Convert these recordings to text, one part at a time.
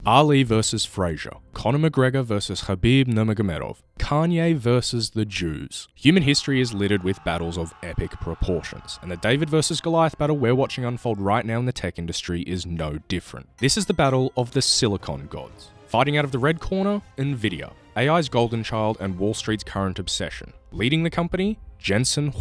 Ali versus Frazier, Conor McGregor versus Khabib Nurmagomedov, Kanye versus the Jews. Human history is littered with battles of epic proportions, and the David versus Goliath battle we're watching unfold right now in the tech industry is no different. This is the battle of the Silicon Gods. Fighting out of the red corner, Nvidia, AI's golden child and Wall Street's current obsession. Leading the company, Jensen.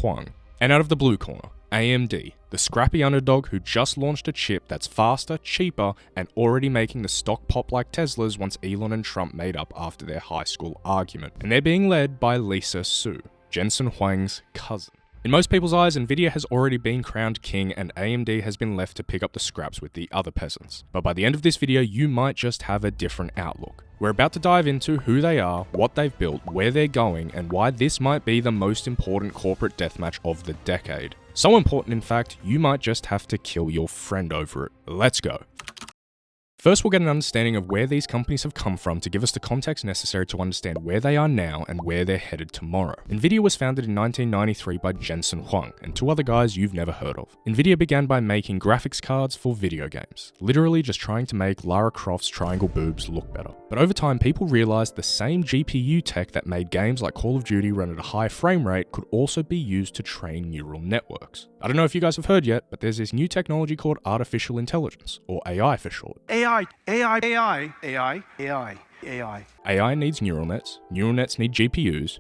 And out of the blue corner, AMD, the scrappy underdog who just launched a chip that's faster, cheaper, and already making the stock pop like Tesla's once Elon and Trump made up after their high school argument. And they're being led by Lisa Su, Jensen Huang's cousin. In most people's eyes, Nvidia has already been crowned king and AMD has been left to pick up the scraps with the other peasants. But by the end of this video, you might just have a different outlook. We're about to dive into who they are, what they've built, where they're going, and why this might be the most important corporate deathmatch of the decade. So important, in fact, you might just have to kill your friend over it. Let's go. First, we'll get an understanding of where these companies have come from to give us the context necessary to understand where they are now and where they're headed tomorrow. Nvidia was founded in 1993 by Jensen Huang and two other guys you've never heard of. Nvidia began by making graphics cards for video games, literally just trying to make Lara Croft's triangle boobs look better. But over time, people realized the same GPU tech that made games like Call of Duty run at a high frame rate could also be used to train neural networks. I don't know if you guys have heard yet, but there's this new technology called artificial intelligence, or AI for short. AI needs neural nets need GPUs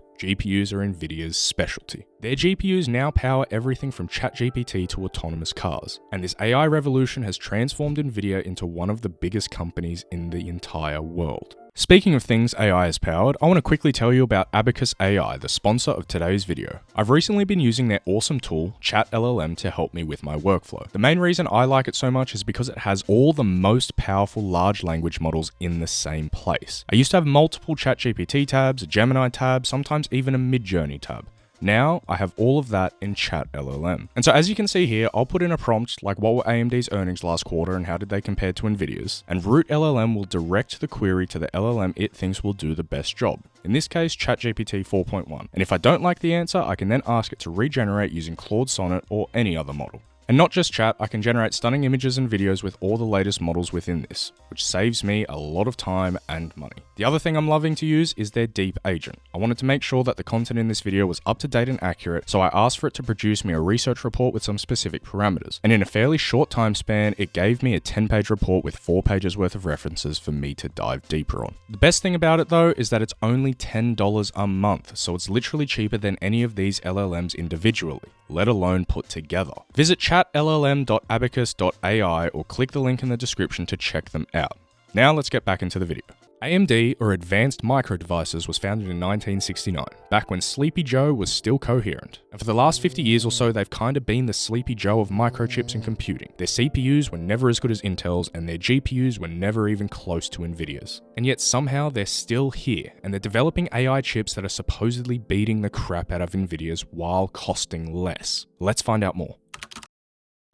are Nvidia's specialty. Their GPUs now power everything from ChatGPT to autonomous cars, and this AI revolution has transformed Nvidia into one of the biggest companies in the entire world. Speaking of things AI has powered, I want to quickly tell you about Abacus AI, the sponsor of today's video. I've recently been using their awesome tool, ChatLLM, to help me with my workflow. The main reason I like it so much is because it has all the most powerful large language models in the same place. I used to have multiple ChatGPT tabs, a Gemini tab, sometimes even a Midjourney tab. Now, I have all of that in ChatLLM. And so as you can see here, I'll put in a prompt like what were AMD's earnings last quarter and how did they compare to Nvidia's, and Root LLM will direct the query to the LLM it thinks will do the best job. In this case, ChatGPT 4.1. And if I don't like the answer, I can then ask it to regenerate using Claude Sonnet or any other model. And not just chat, I can generate stunning images and videos with all the latest models within this, which saves me a lot of time and money. The other thing I'm loving to use is their Deep Agent. I wanted to make sure that the content in this video was up to date and accurate, so I asked for it to produce me a research report with some specific parameters. And in a fairly short time span, it gave me a 10-page report with 4 pages worth of references for me to dive deeper on. The best thing about it though is that it's only $10 a month, so it's literally cheaper than any of these LLMs individually, let alone put together. Visit chatllm.abacus.ai or click the link in the description to check them out. Now let's get back into the video. AMD, or Advanced Micro Devices, was founded in 1969, back when Sleepy Joe was still coherent. And for the last 50 years or so, they've kinda been the Sleepy Joe of microchips and computing. Their CPUs were never as good as Intel's, and their GPUs were never even close to Nvidia's. And yet somehow they're still here, and they're developing AI chips that are supposedly beating the crap out of Nvidia's while costing less. Let's find out more.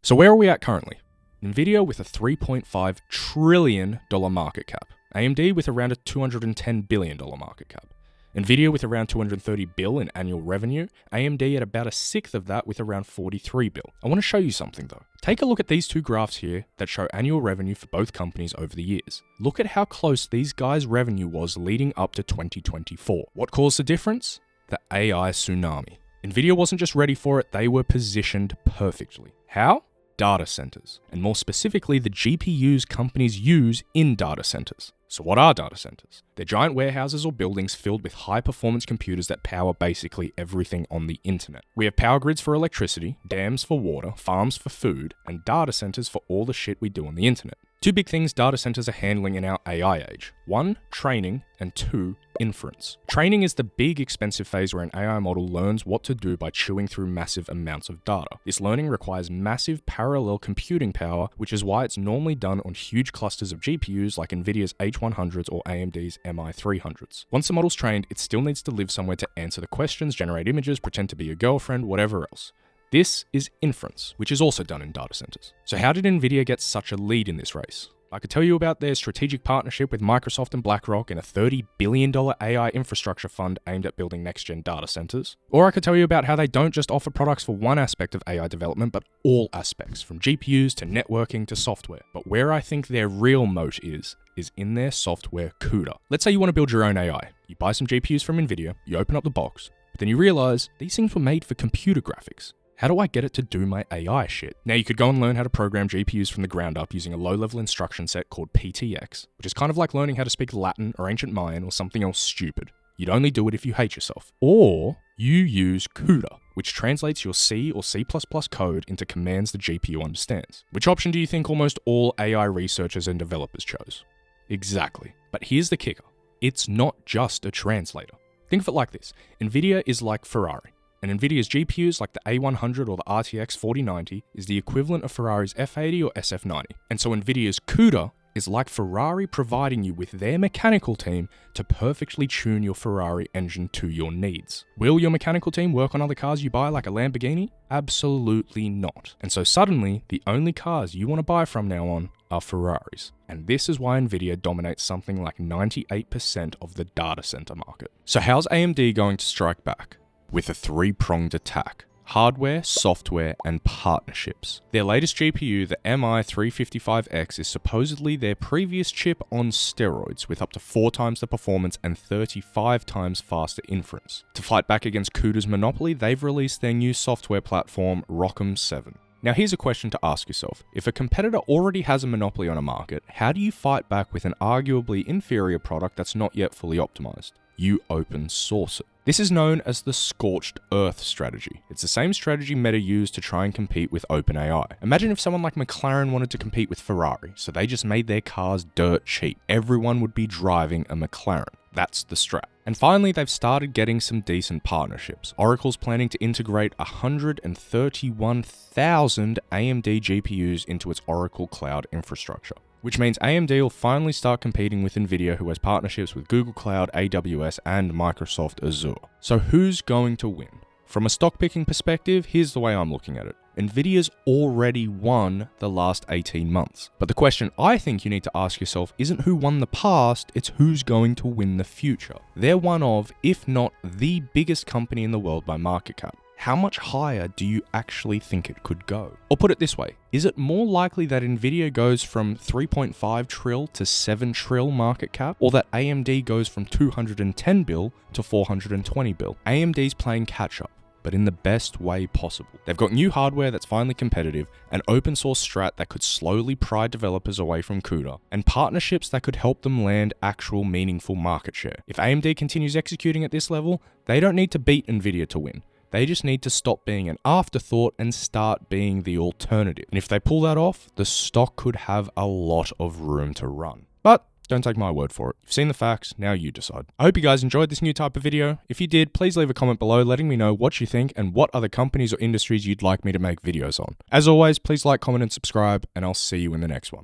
So where are we at currently? Nvidia with a $3.5 trillion market cap. AMD with around a $210 billion market cap. Nvidia with around $230 billion in annual revenue. AMD at about a sixth of that with around $43 billion. I want to show you something though. Take a look at these two graphs here that show annual revenue for both companies over the years. Look at how close these guys' revenue was leading up to 2024. What caused the difference? The AI tsunami. Nvidia wasn't just ready for it, they were positioned perfectly. How? Data centers, and more specifically the GPUs companies use in data centers. So what are data centers? They're giant warehouses or buildings filled with high-performance computers that power basically everything on the internet. We have power grids for electricity, dams for water, farms for food, and data centers for all the shit we do on the internet. Two big things data centers are handling in our AI age. 1, training, and 2, inference. Training is the big expensive phase where an AI model learns what to do by chewing through massive amounts of data. This learning requires massive parallel computing power, which is why it's normally done on huge clusters of GPUs like Nvidia's H100s or AMD's MI300s. Once the model's trained, it still needs to live somewhere to answer the questions, generate images, pretend to be your girlfriend, whatever else. This is inference, which is also done in data centers. So how did Nvidia get such a lead in this race? I could tell you about their strategic partnership with Microsoft and BlackRock in a $30 billion AI infrastructure fund aimed at building next-gen data centers. Or I could tell you about how they don't just offer products for one aspect of AI development, but all aspects, from GPUs to networking to software. But where I think their real moat is in their software CUDA. Let's say you want to build your own AI. You buy some GPUs from Nvidia, you open up the box, but then you realize these things were made for computer graphics. How do I get it to do my AI shit? Now you could go and learn how to program GPUs from the ground up using a low-level instruction set called PTX, which is kind of like learning how to speak Latin or ancient Mayan or something else stupid. You'd only do it if you hate yourself. Or you use CUDA, which translates your C or C++ code into commands the GPU understands. Which option do you think almost all AI researchers and developers chose? Exactly. But here's the kicker. It's not just a translator. Think of it like this. Nvidia is like Ferrari. And Nvidia's GPUs like the A100 or the RTX 4090 is the equivalent of Ferrari's F80 or SF90. And so Nvidia's CUDA is like Ferrari providing you with their mechanical team to perfectly tune your Ferrari engine to your needs. Will your mechanical team work on other cars you buy like a Lamborghini? Absolutely not. And so suddenly, the only cars you want to buy from now on are Ferraris. And this is why Nvidia dominates something like 98% of the data center market. So how's AMD going to strike back? With a three-pronged attack: hardware, software, and partnerships. Their latest GPU, the MI355X, is supposedly their previous chip on steroids, with up to 4 times the performance and 35 times faster inference. To fight back against CUDA's monopoly, they've released their new software platform, ROCm 7. Now here's a question to ask yourself. If a competitor already has a monopoly on a market, how do you fight back with an arguably inferior product that's not yet fully optimized? You open source it. This is known as the scorched earth strategy. It's the same strategy Meta used to try and compete with OpenAI. Imagine if someone like McLaren wanted to compete with Ferrari, so they just made their cars dirt cheap. Everyone would be driving a McLaren. That's the strat. And finally, they've started getting some decent partnerships. Oracle's planning to integrate 131,000 AMD GPUs into its Oracle Cloud infrastructure, which means AMD will finally start competing with Nvidia, who has partnerships with Google Cloud, AWS, and Microsoft Azure. So who's going to win? From a stock picking perspective, here's the way I'm looking at it. Nvidia's already won the last 18 months. But the question I think you need to ask yourself isn't who won the past, it's who's going to win the future. They're one of, if not the biggest company in the world by market cap. How much higher do you actually think it could go? Or put it this way, is it more likely that Nvidia goes from 3.5 trill to 7 trill market cap, or that AMD goes from 210 bill to 420 bill? AMD's playing catch up, but in the best way possible. They've got new hardware that's finally competitive, an open source strat that could slowly pry developers away from CUDA, and partnerships that could help them land actual meaningful market share. If AMD continues executing at this level, they don't need to beat Nvidia to win. They just need to stop being an afterthought and start being the alternative. And if they pull that off, the stock could have a lot of room to run. But don't take my word for it. You've seen the facts, now you decide. I hope you guys enjoyed this new type of video. If you did, please leave a comment below letting me know what you think and what other companies or industries you'd like me to make videos on. As always, please like, comment, and subscribe, and I'll see you in the next one.